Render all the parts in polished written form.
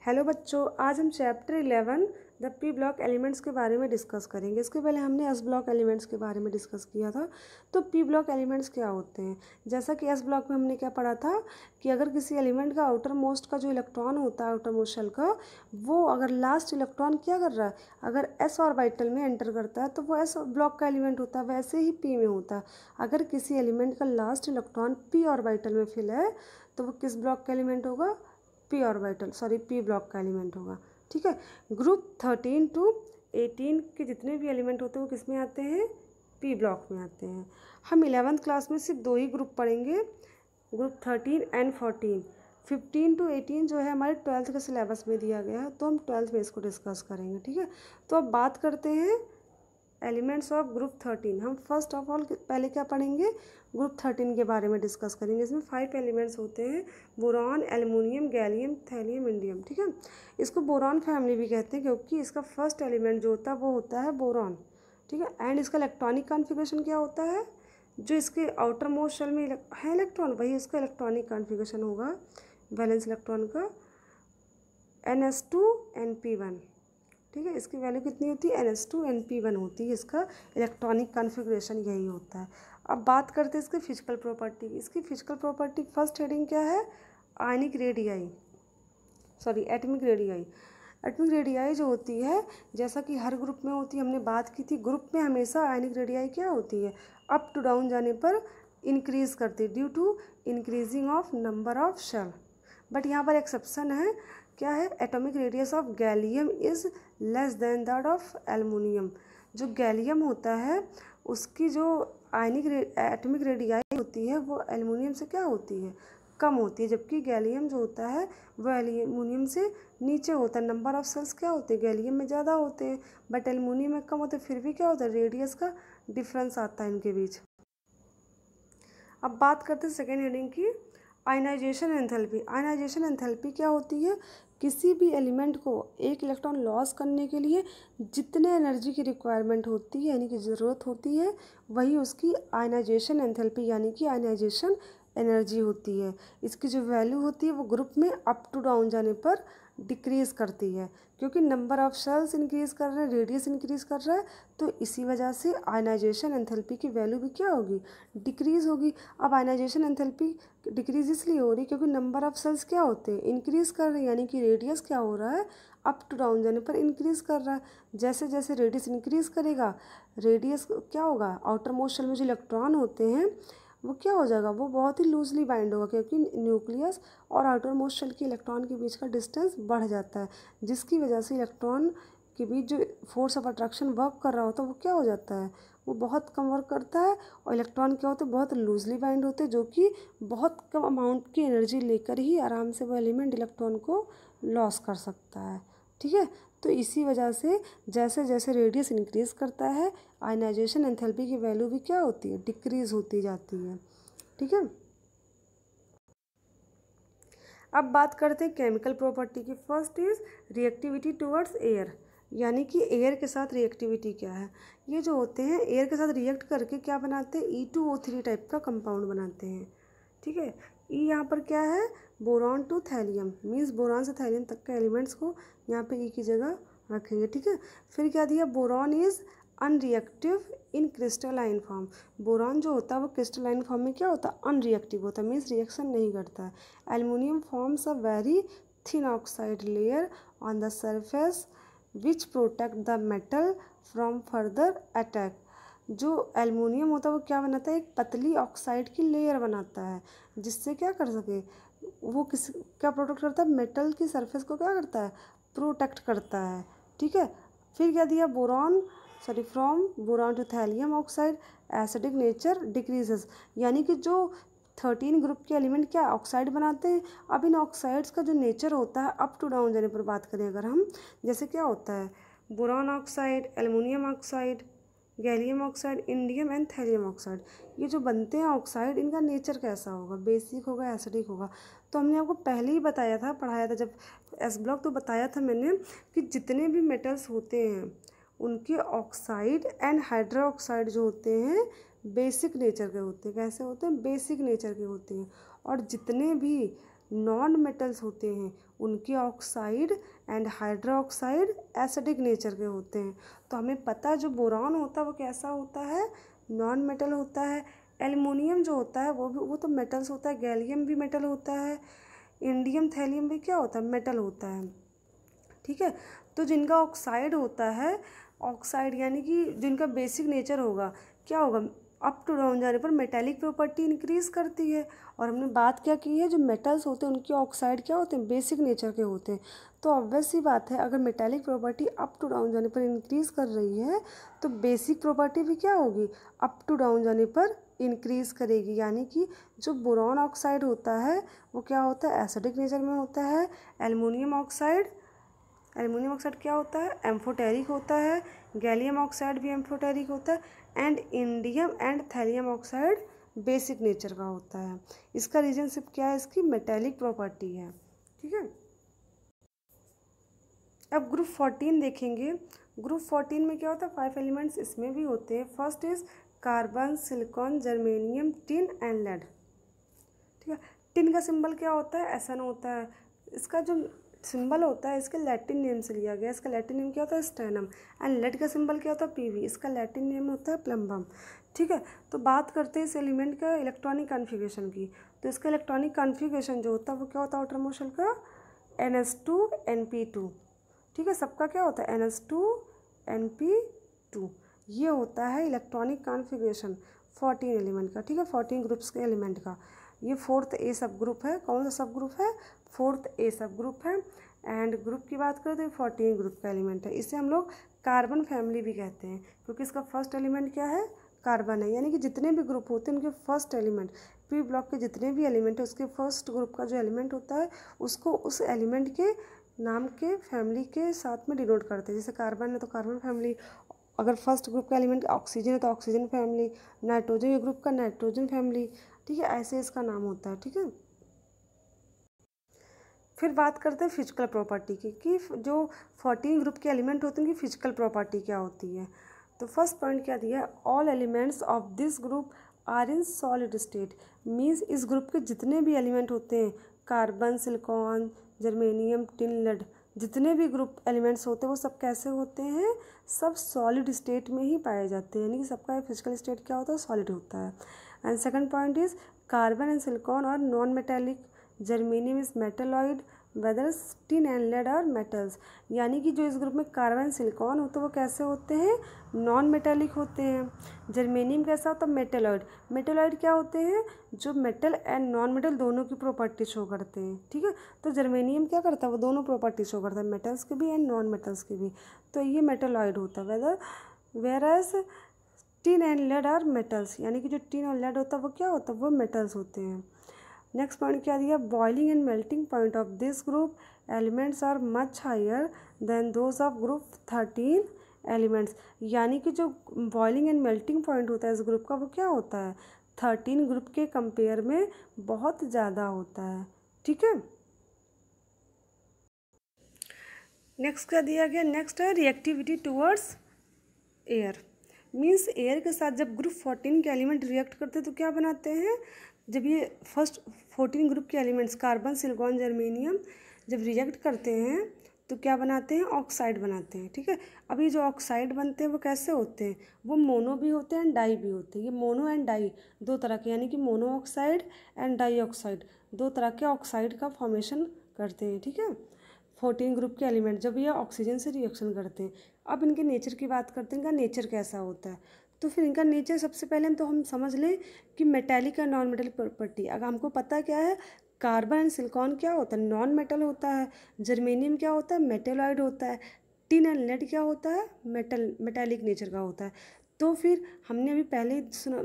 Hello बच्चों, आज हम chapter 11 the P block elements के बारे में डिस्कस करेंगे। इसके पहले हमने एस ब्लॉक एलिमेंट्स के बारे में डिस्कस किया था। तो पी ब्लॉक एलिमेंट्स क्या होते हैं? जैसा कि एस ब्लॉक में हमने क्या पढ़ा था कि अगर किसी एलिमेंट का आउटर मोस्ट का जो इलेक्ट्रॉन होता है, आउटर मोस्ट शेल का, वो अगर लास्ट इलेक्ट्रॉन क्या कर रहा है, अगर एस ऑर्बिटल में एंटर करता है तो वो एस ब्लॉक का एलिमेंट होता है। वैसे ही पी में होता है, अगर किसी एलिमेंट का लास्ट इलेक्ट्रॉन पी ऑर्बिटल में फिल है तो वो किस ब्लॉक का एलिमेंट होगा? पी ब्लॉक का एलिमेंट होगा। ठीक है। ग्रुप 13 to 18 के जितने भी एलिमेंट होते हैं वो किस में आते हैं? पी ब्लॉक में आते हैं। हम 11th क्लास में सिर्फ 2 ही ग्रुप पढ़ेंगे, ग्रुप 13 एंड 14। 15 to 18 जो है हमारे 12th के सिलेबस में दिया गया है, तो हम 12th में इसको डिस्कस करेंगे। ठीक है। तो अब बात करते हैं एलिमेंट्स ऑफ ग्रुप 13। हम फर्स्ट ऑफ ऑल पहले क्या पढ़ेंगे? ग्रुप 13 के बारे में डिस्कस करेंगे। इसमें 5 एलिमेंट्स होते हैं, boron, aluminium, gallium, thallium, indium. ठीक है। इसको बोरॉन फैमिली भी कहते हैं क्योंकि इसका फर्स्ट एलिमेंट जो होता है वो होता है बोरॉन। ठीक है। एंड इसका इलेक्ट्रॉनिक कॉन्फ़िगरेशन क्या होता है? जो इसके आउटर मोस्ट शेल में है इलेक्ट्रॉन, वही इसका इलेक्ट्रॉनिक कॉन्फ़िगरेशन होगा वैलेंस इलेक्ट्रॉन का NS2 Np1। ठीक है। इसकी वैल्यू कितनी होती है? NS2 Np1 होती है। इसका इलेक्ट्रॉनिक कॉन्फ़िगरेशन यही होता है। अब बात करते हैं इसके फिजिकल प्रॉपर्टी। इसकी फिजिकल प्रॉपर्टी फर्स्ट हेडिंग क्या है? Atomic radii. एटमिक रेडियाई जो होती है, जैसा कि हर ग्रुप में होती है, हमने बात की थी, ग्रुप में हमेशा आयनिक रेडियाई क्या होती है? अप टू डाउन जाने पर इंक्रीज करती है due to increasing of number of shell. But यहाँ पर एक्सेप्शन है। क्या है? Atomic radius of gallium is less than that of aluminium. जो गैलियम होता है उसकी जो एटॉमिक रेडियाई होती है वो एल्युमिनियम से क्या होती है? कम होती है, जबकि गैलियम जो होता है वो एल्युमिनियम से नीचे होता है। नंबर ऑफ सेल्स क्या होते हैं? गैलियम में ज़्यादा होते हैं बट एल्युमिनियम में कम होते हैं। फिर भी क्या होता है? रेडियस का डिफरेंस आता है इनके बीच। अब बात करते हैं सेकेंड हेडिंग की, आयनाइजेशन एंथैल्पी। आयनाइजेशन एंथैल्पी क्या होती है? किसी भी एलिमेंट को एक इलेक्ट्रॉन लॉस करने के लिए जितने एनर्जी की रिक्वायरमेंट होती है, यानी कि ज़रूरत होती है, वही उसकी आयनाइजेशन एंथैल्पी यानी कि आयनाइजेशन एनर्जी होती है। इसकी जो वैल्यू होती है वो ग्रुप में अप टू डाउन जाने पर डिक्रीज़ करती है, क्योंकि नंबर ऑफ शेल्स इंक्रीज़ कर रहे हैं, रेडियस इंक्रीज़ कर रहा है, तो इसी वजह से आयनाइजेशन एंथैल्पी की वैल्यू भी क्या होगी? डिक्रीज़ होगी। अब आयनाइजेशन एंथैल्पी डिक्रीज़ इसलिए हो रही क्योंकि नंबर ऑफ सेल्स क्या होते हैं? इंक्रीज़ कर रहे हैं, यानी कि रेडियस क्या हो रहा है? अप टू डाउन जाने पर इंक्रीज़ कर रहा है। जैसे जैसे रेडियस इंक्रीज़ करेगा, रेडियस क्या होगा? आउटर मोस्ट शेल में जो इलेक्ट्रॉन होते हैं वो क्या हो जाएगा? वो बहुत ही लूजली बाइंड होगा, क्योंकि न्यूक्लियस और आउटर मोस्ट शेल के इलेक्ट्रॉन के बीच का डिस्टेंस बढ़ जाता है, जिसकी वजह से इलेक्ट्रॉन के बीच जो फोर्स ऑफ अट्रैक्शन वर्क कर रहा होता है वो क्या हो जाता है? वो बहुत कम वर्क करता है। और इलेक्ट्रॉन क्या होते हैं? बहुत लूजली बाइंड होते हैं, जो कि बहुत कम अमाउंट की एनर्जी लेकर ही आराम से वो एलिमेंट इलेक्ट्रॉन को लॉस कर सकता है। ठीक है। तो इसी वजह से जैसे जैसे रेडियस इंक्रीज़ करता है, आयनाइजेशन एंथैल्पी की वैल्यू भी क्या होती है? डिक्रीज़ होती जाती है। ठीक है। अब बात करते हैं केमिकल प्रॉपर्टी की। First is reactivity towards air, यानी कि एयर के साथ रिएक्टिविटी क्या है? ये जो होते हैं एयर के साथ रिएक्ट करके क्या बनाते हैं? E2O3 टाइप का कंपाउंड बनाते हैं। ठीक है। ई यहाँ पर क्या है? Boron to thallium, means boron से थैलियम तक के एलिमेंट्स को यहाँ पे ई की जगह रखेंगे। ठीक है। फिर क्या दिया? Boron is unreactive in crystalline form. Boron जो होता है वो क्रिस्टलाइन फॉर्म में क्या होता है? अनरिएक्टिव होता है, मीन्स रिएक्शन नहीं करता है। Aluminium forms a very thin oxide layer on the surface which protect the metal from further attack. जो एल्युमिनियम होता है वो क्या बनाता है? एक पतली ऑक्साइड की लेयर बनाता है, जिससे क्या कर सके वो क्या प्रोटेक्ट करता है? मेटल की सरफेस को क्या करता है? प्रोटेक्ट करता है। ठीक है। फिर क्या दिया? From boron to thallium oxide acidic nature decreases, यानी कि जो 13 ग्रुप के एलिमेंट क्या ऑक्साइड बनाते हैं। अब इन ऑक्साइड्स का जो नेचर होता है, अप टू डाउन जाने पर बात करें अगर हम, जैसे क्या होता है? Boron oxide, aluminium oxide, gallium oxide, indium and thallium oxide, ये जो बनते हैं ऑक्साइड, इनका नेचर कैसा होगा? बेसिक होगा, एसिडिक होगा। तो हमने आपको पहले ही बताया था, पढ़ाया था जब एस ब्लॉक, तो बताया था मैंने कि जितने भी मेटल्स होते हैं उनके ऑक्साइड एंड हाइड्रोक्साइड जो होते हैं बेसिक नेचर के होते हैं। कैसे होते हैं? बेसिक नेचर के होते हैं। और जितने भी नॉन मेटल्स होते हैं उनके oxide and hydroxide acidic nature के होते हैं। तो हमें पता है जो बोरॉन होता है वो कैसा होता है, नॉन मेटल होता है। एल्युमिनियम जो होता है वो तो मेटल्स होता है, गैलियम भी मेटल होता है, इंडियम थैलियम भी क्या होता है, मेटल होता है। ठीक है, तो जिनका ऑक्साइड होता है, ऑक्साइड यानी कि जिनका बेसिक नेचर होगा क्या होगा, अप टू डाउन जाने पर मेटेलिक प्रॉपर्टी इंक्रीज करती है। और हमने बात क्या की है, जो मेटल्स होते हैं उनके ऑक्साइड क्या होते हैं, बेसिक नेचर के होते हैं। तो ऑब्वियस सी बात है, अगर metallic property up to down जाने पर इंक्रीज कर रही है तो बेसिक प्रॉपर्टी भी क्या होगी, अप टू डाउन जाने पर इंक्रीज करेगी। यानी कि जो बोरॉन ऑक्साइड होता है वो क्या होता है, एसिडिक नेचर में होता है। एल्युमिनियम ऑक्साइड क्या होता है, एम्फोटेरिक होता है। गैलियम ऑक्साइड भी एम्फोटेरिक होता है। And indium and thallium oxide basic nature का होता है। इसका रीजन सिर्फ क्या है, इसकी मेटेलिक प्रॉपर्टी है। ठीक है, अब ग्रुप 14 देखेंगे। ग्रुप 14 में क्या होता है, 5 एलिमेंट्स इसमें भी होते हैं। First is carbon, silicon, germanium, tin and lead. ठीक है, टिन का सिंबल क्या होता है, SN होता है। इसका जो सिंबल होता है इसके लैटिन नेम से लिया गया, इसका लैटिन नेम क्या होता है, स्टेनम। एंड लेड का सिंबल क्या होता है, PV, इसका लैटिन नेम होता है प्लम्बम। ठीक है, तो बात करते हैं इस एलिमेंट का इलेक्ट्रॉनिक कॉन्फ़िगरेशन की। तो इसका इलेक्ट्रॉनिक कॉन्फ़िगरेशन जो होता है वो क्या होता है, आउटर मोशन का NH2 NP2। ठीक है, सबका क्या होता है, NH2 NP2। ये होता है इलेक्ट्रॉनिक कॉन्फ़िगरेशन 14 एलिमेंट का। ठीक है, 14 ग्रुप्स के एलिमेंट का। ये 4th A सब ग्रुप है। कौन सा सब ग्रुप है, 4th A सब ग्रुप है। एंड ग्रुप की बात करें तो 14 ग्रुप का एलिमेंट है। इसे हम लोग कार्बन फैमिली भी कहते हैं, क्योंकि इसका फर्स्ट एलिमेंट क्या है, कार्बन है। यानी कि जितने भी ग्रुप होते हैं उनके फर्स्ट एलिमेंट, P ब्लॉक के जितने भी एलिमेंट है उसके फर्स्ट ग्रुप का जो एलिमेंट होता है उसको उस एलिमेंट के नाम के फैमिली के साथ में डिनोट करते हैं। जैसे कार्बन है तो कार्बन फैमिली, अगर फर्स्ट ग्रुप का एलिमेंट ऑक्सीजन है तो ऑक्सीजन फैमिली, नाइट्रोजन ग्रुप का नाइट्रोजन फैमिली। ठीक है, ऐसे इसका नाम होता है। ठीक है, फिर बात करते हैं फिजिकल प्रॉपर्टी की, कि जो 14 ग्रुप के एलिमेंट होते हैं उनकी फिजिकल प्रॉपर्टी क्या होती है। तो फर्स्ट पॉइंट क्या दिया है, all elements of this group are in solid state. Means इस ग्रुप के जितने भी एलिमेंट होते हैं, carbon, silicon, germanium, tin, lead, जितने भी ग्रुप एलिमेंट्स होते हैं वो सब कैसे होते हैं, सब सॉलिड स्टेट में ही पाए जाते हैं। यानी कि सबका फिजिकल स्टेट क्या होता है, सॉलिड होता है। And second point is carbon and silicon are non metallic, germanium is metalloid, whether tin and lead are metals. यानी कि जो इस ग्रुप में कार्बन सिलिकॉन होते हैं वो कैसे होते हैं, नॉन मेटेलिक होते हैं। जर्मेनियम कैसा होता है, मेटेलॉइड। मेटेलॉइड क्या होते हैं, जो मेटल एंड नॉन मेटल दोनों की प्रॉपर्टी शो करते हैं। ठीक है, तो जर्मेनियम क्या करता है, वो दोनों प्रॉपर्टी शो करता है, मेटल्स की भी एंड नॉन मेटल्स की भी। तो ये मेटेलॉइड होता है। Whether whereas tin and lead are metals, यानी कि जो टिन और लेड होता है वो क्या होता है, वो मेटल्स होते हैं। नेक्स्ट पॉइंट क्या दिया, boiling and melting point of this group elements are much higher than those of group 13 elements. यानी कि जो बॉइलिंग एंड मेल्टिंग पॉइंट होता है इस ग्रुप का वो क्या होता है, 13 ग्रुप के कंपेयर में बहुत ज़्यादा होता है। ठीक है, नेक्स्ट क्या दिया गया, नेक्स्ट है reactivity towards air. Means air के साथ जब ग्रुप 14 के एलिमेंट रिएक्ट करते हैं तो क्या बनाते हैं, जब ये फर्स्ट 14 ग्रुप के एलिमेंट्स कार्बन, सिलिकॉन, जर्मेनियम जब रिएक्ट करते हैं तो क्या बनाते हैं, ऑक्साइड बनाते हैं। ठीक है, अब ये जो ऑक्साइड बनते हैं वो कैसे होते हैं, वो मोनो भी होते हैं एंड डाई भी होते हैं। ये मोनो एंड डाई दो तरह के, यानी कि mono oxide and dioxide, दो तरह के ऑक्साइड का फॉर्मेशन करते हैं। ठीक है, 14 ग्रुप के एलिमेंट जब ये ऑक्सीजन से रिएक्शन करते हैं। अब इनके नेचर की बात करते हैं, इनका नेचर कैसा होता है। तो फिर इनका नेचर सबसे पहले हम समझ लें कि मेटेलिक और नॉन मेटेलिक प्रॉपर्टी। अगर हमको पता क्या है, कार्बन एंड सिलिकॉन क्या होता है, नॉन मेटल होता है। जर्मेनियम क्या होता है, मेटेलॉइड होता है। टिन एंड लेड क्या होता है, मेटेलिक नेचर का होता है। तो फिर हमने अभी पहले ही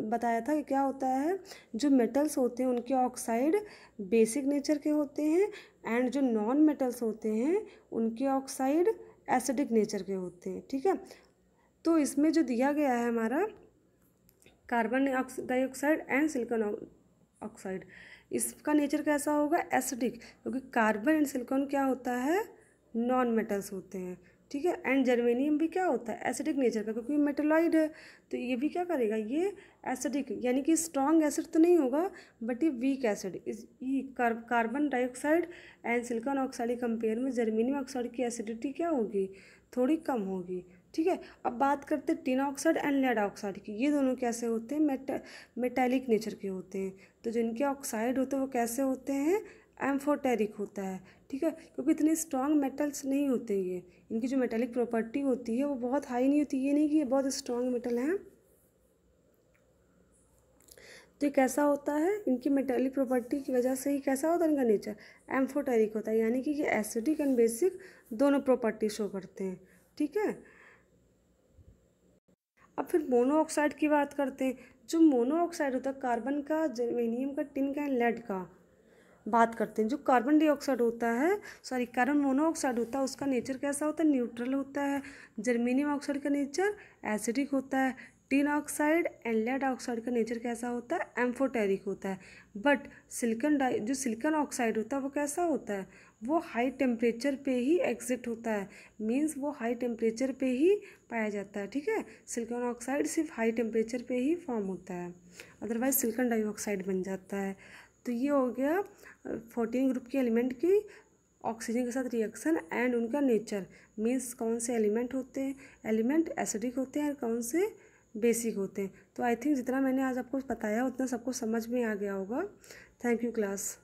बताया था कि क्या होता है, जो मेटल्स होते हैं उनके ऑक्साइड बेसिक नेचर के होते हैं एंड जो नॉन मेटल्स होते हैं उनके ऑक्साइड एसिडिक नेचर के होते हैं। ठीक है, तो इसमें जो दिया गया है हमारा carbon dioxide and silicon oxide, इसका नेचर कैसा होगा, एसिडिक, क्योंकि कार्बन एंड सिलिकॉन क्या होता है, नॉन मेटल्स होते हैं। ठीक है। एंड जर्मेनियम भी क्या होता है, एसिडिक नेचर का, क्योंकि मेटेलॉइड है, तो ये भी क्या करेगा, ये एसिडिक, यानी कि स्ट्रॉन्ग एसिड तो नहीं होगा बट ये वीक एसिड। इस carbon dioxide and silicon oxide के कंपेयर में जर्मेनियम ऑक्साइड की एसिडिटी क्या होगी, थोड़ी कम होगी, ठीक है। अब बात करते हैं tin oxide and lead oxide की। ये दोनों कैसे होते हैं, मेटालिक नेचर के होते हैं। तो जो इनके ऑक्साइड होते हैं वो कैसे होते हैं, एम्फोटेरिक होता है, ठीक है, क्योंकि इतने स्ट्रॉन्ग मेटल्स नहीं होते ये, इनकी जो मेटालिक प्रॉपर्टी होती है वो बहुत हाई नहीं होती, ये नहीं कि ये बहुत स्ट्रॉन्ग मेटल हैं। तो ये कैसा होता है, इनकी मेटालिक प्रॉपर्टी की वजह से ही कैसा होता है इनका नेचर, एम्फोटेरिक होता है, यानी कि ये एसिडिक एंड बेसिक दोनों प्रॉपर्टी शो करते हैं, ठीक है। अब फिर मोनो ऑक्साइड की बात करते हैं। जो मोनो ऑक्साइड होता है कार्बन का, जर्मेनियम का, टिन का एंड लेड का बात करते हैं। जो कार्बन डाइऑक्साइड होता है, सॉरी कार्बन मोनोऑक्साइड होता है, उसका नेचर कैसा होता है, न्यूट्रल होता है। जर्मेनियम ऑक्साइड का नेचर एसिडिक होता है। Tin oxide and lead oxide का नेचर कैसा होता है, एम्फोटेरिक होता है। बट जो सिलिकॉन ऑक्साइड होता है वो कैसा होता है, वो हाई टेम्परेचर पे ही एग्जिट होता है, मीन्स वो हाई टेम्परेचर पे ही पाया जाता है, ठीक है। सिलिकॉन ऑक्साइड सिर्फ हाई टेम्परेचर पे ही फॉर्म होता है, अदरवाइज सिलिकॉन डाइऑक्साइड बन जाता है। तो ये हो गया 14 ग्रुप के एलिमेंट की ऑक्सीजन के साथ रिएक्शन एंड उनका नेचर, मीन्स कौन से एलिमेंट होते हैं, एलिमेंट एसिडिक होते हैं और कौन से बेसिक होते हैं। तो आई थिंक जितना मैंने आज आपको बताया उतना सबको समझ में आ गया होगा। Thank you class.